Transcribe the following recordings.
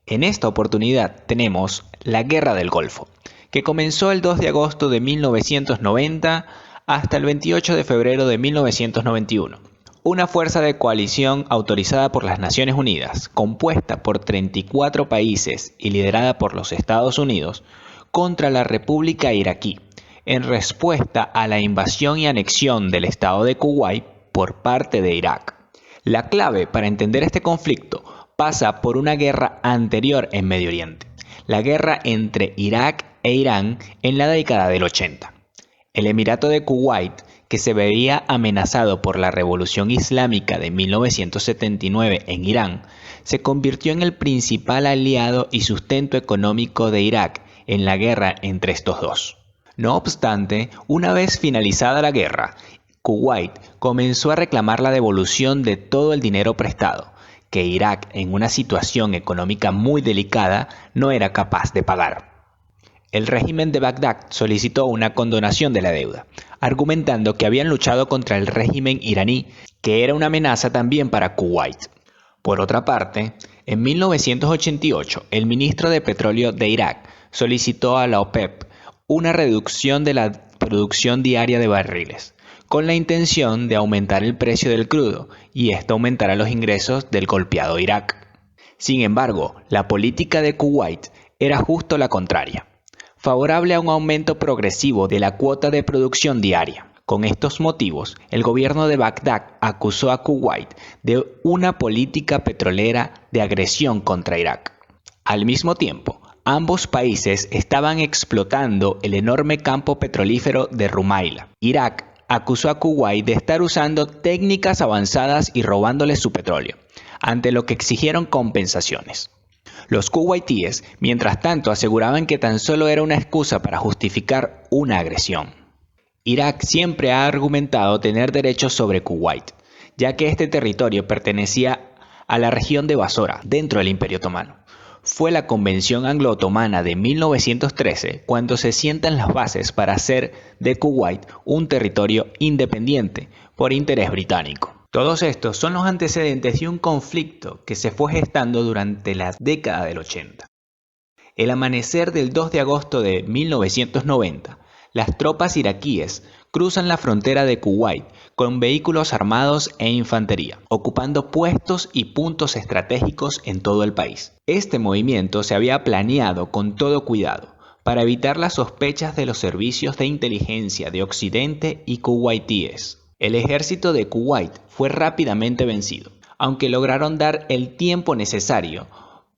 En esta oportunidad tenemos la Guerra del Golfo, que comenzó el 2 de agosto de 1990 hasta el 28 de febrero de 1991. Una fuerza de coalición autorizada por las Naciones Unidas, compuesta por 34 países y liderada por los Estados Unidos, contra la República Iraquí, en respuesta a la invasión y anexión del Estado de Kuwait por parte de Irak. La clave para entender este conflicto pasa por una guerra anterior en Medio Oriente, la guerra entre Irak e Irán en la década del 80. El Emirato de Kuwait, que se veía amenazado por la Revolución Islámica de 1979 en Irán, se convirtió en el principal aliado y sustento económico de Irak en la guerra entre estos dos. No obstante, una vez finalizada la guerra, Kuwait comenzó a reclamar la devolución de todo el dinero prestado, que Irak, en una situación económica muy delicada, no era capaz de pagar. El régimen de Bagdad solicitó una condonación de la deuda, argumentando que habían luchado contra el régimen iraní, que era una amenaza también para Kuwait. Por otra parte, en 1988, el ministro de Petróleo de Irak solicitó a la OPEP una reducción de la producción diaria de barriles, con la intención de aumentar el precio del crudo, y esto aumentará los ingresos del golpeado Irak. Sin embargo, la política de Kuwait era justo la contraria, favorable a un aumento progresivo de la cuota de producción diaria. Con estos motivos, el gobierno de Bagdad acusó a Kuwait de una política petrolera de agresión contra Irak. Al mismo tiempo, ambos países estaban explotando el enorme campo petrolífero de Rumaila. Irak acusó a Kuwait de estar usando técnicas avanzadas y robándole su petróleo, ante lo que exigieron compensaciones. Los kuwaitíes, mientras tanto, aseguraban que tan solo era una excusa para justificar una agresión. Irak siempre ha argumentado tener derechos sobre Kuwait, ya que este territorio pertenecía a la región de Basora, dentro del Imperio Otomano. Fue la Convención Anglo-Otomana de 1913 cuando se sientan las bases para hacer de Kuwait un territorio independiente por interés británico. Todos estos son los antecedentes de un conflicto que se fue gestando durante la década del 80. El amanecer del 2 de agosto de 1990, las tropas iraquíes cruzan la frontera de Kuwait con vehículos armados e infantería, ocupando puestos y puntos estratégicos en todo el país. Este movimiento se había planeado con todo cuidado para evitar las sospechas de los servicios de inteligencia de Occidente y kuwaitíes. El ejército de Kuwait fue rápidamente vencido, aunque lograron dar el tiempo necesario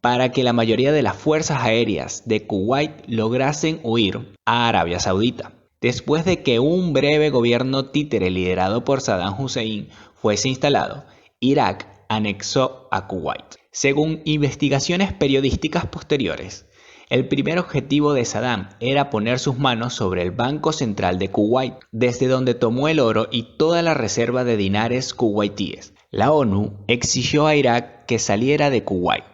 para que la mayoría de las fuerzas aéreas de Kuwait lograsen huir a Arabia Saudita, después de que un breve gobierno títere liderado por Saddam Hussein fuese instalado. Irak anexó a Kuwait. Según investigaciones periodísticas posteriores, el primer objetivo de Saddam era poner sus manos sobre el Banco Central de Kuwait, desde donde tomó el oro y toda la reserva de dinares kuwaitíes. La ONU exigió a Irak que saliera de Kuwait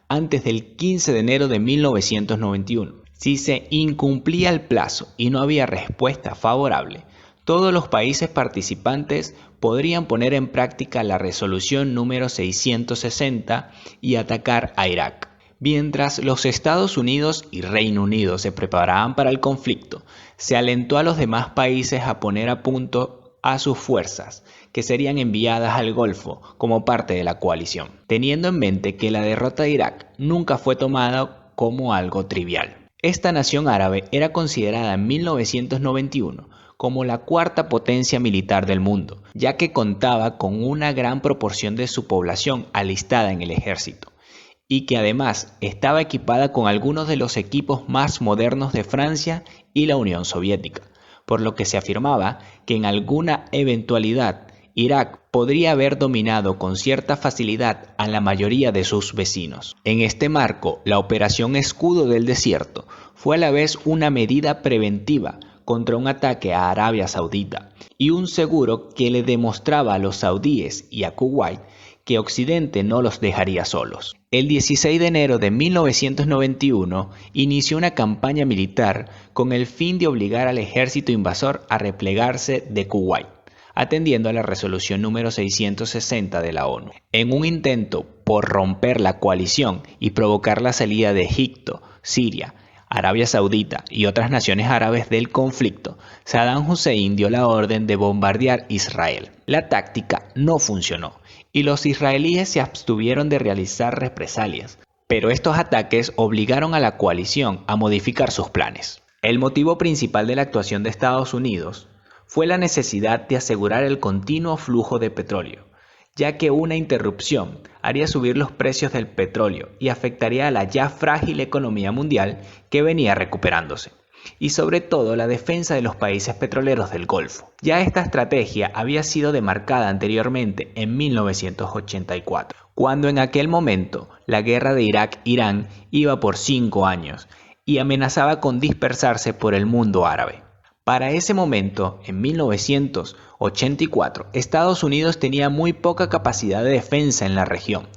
antes del 15 de enero de 1991. Si se incumplía el plazo y no había respuesta favorable, todos los países participantes podrían poner en práctica la resolución número 660 y atacar a Irak. Mientras los Estados Unidos y Reino Unido se preparaban para el conflicto, se alentó a los demás países a poner a punto a sus fuerzas, que serían enviadas al Golfo como parte de la coalición, teniendo en mente que la derrota de Irak nunca fue tomada como algo trivial. Esta nación árabe era considerada en 1991 como la cuarta potencia militar del mundo, ya que contaba con una gran proporción de su población alistada en el ejército, y que además estaba equipada con algunos de los equipos más modernos de Francia y la Unión Soviética, por lo que se afirmaba que en alguna eventualidad Irak podría haber dominado con cierta facilidad a la mayoría de sus vecinos. En este marco, la Operación Escudo del Desierto fue a la vez una medida preventiva contra un ataque a Arabia Saudita y un seguro que le demostraba a los saudíes y a Kuwait que Occidente no los dejaría solos. El 16 de enero de 1991 inició una campaña militar con el fin de obligar al ejército invasor a replegarse de Kuwait, atendiendo a la resolución número 660 de la ONU. En un intento por romper la coalición y provocar la salida de Egipto, Siria, Arabia Saudita y otras naciones árabes del conflicto, Saddam Hussein dio la orden de bombardear Israel. La táctica no funcionó y los israelíes se abstuvieron de realizar represalias, pero estos ataques obligaron a la coalición a modificar sus planes. El motivo principal de la actuación de Estados Unidos fue la necesidad de asegurar el continuo flujo de petróleo, ya que una interrupción haría subir los precios del petróleo y afectaría a la ya frágil economía mundial que venía recuperándose, y sobre todo la defensa de los países petroleros del Golfo. Ya esta estrategia había sido demarcada anteriormente en 1984, cuando en aquel momento la guerra de Irak-Irán iba por 5 años y amenazaba con dispersarse por el mundo árabe. Para ese momento, en 1984, Estados Unidos tenía muy poca capacidad de defensa en la región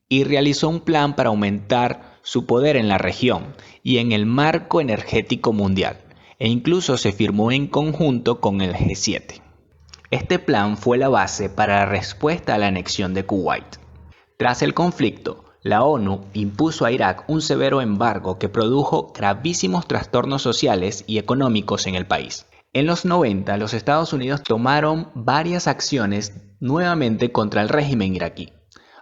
y realizó un plan para aumentar su poder en la región y en el marco energético mundial, e incluso se firmó en conjunto con el G7. Este plan fue la base para la respuesta a la anexión de Kuwait. Tras el conflicto, la ONU impuso a Irak un severo embargo que produjo gravísimos trastornos sociales y económicos en el país. En los 90, los Estados Unidos tomaron varias acciones nuevamente contra el régimen iraquí.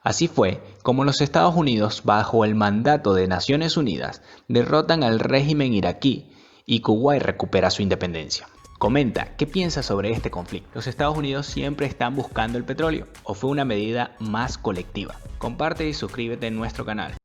Así fue como los Estados Unidos, bajo el mandato de Naciones Unidas, derrotan al régimen iraquí y Kuwait recupera su independencia. Comenta, ¿qué piensas sobre este conflicto? ¿Los Estados Unidos siempre están buscando el petróleo o fue una medida más colectiva? Comparte y suscríbete en nuestro canal.